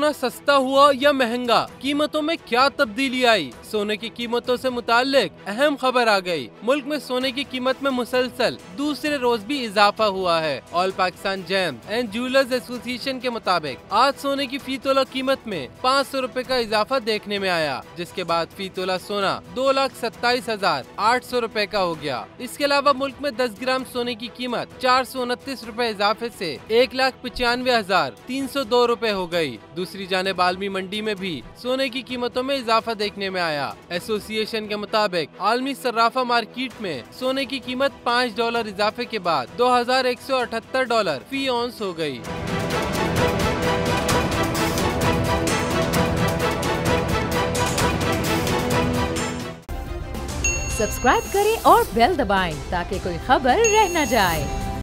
सोना सस्ता हुआ या महंगा, कीमतों में क्या तब्दीली आई? सोने की कीमतों से मुताल्लिक अहम खबर आ गई। मुल्क में सोने की कीमत में मुसलसल दूसरे रोज भी इजाफा हुआ है। All Pakistan James and jewellers association के मुताबिक आज सोने की फी तोला कीमत में 500 रुपए का इजाफा देखने में आया, जिसके बाद फी तोला सोना 2,27,800 रुपए का हो गया। इसके अलावा मुल्क में 10 ग्राम सोने की कीमत 429 रुपए इजाफे से 1,95,302 रुपए हो गई। दूसरी जानिब आलमी मंडी में भी सोने की कीमतों में इजाफा देखने में आया। एसोसिएशन के मुताबिक आलमी सर्राफा मार्केट में सोने की कीमत $5 इजाफे के बाद $2,178 फी औंस हो गई। सब्सक्राइब करें और बेल दबाएं ताकि कोई खबर रह न जाए।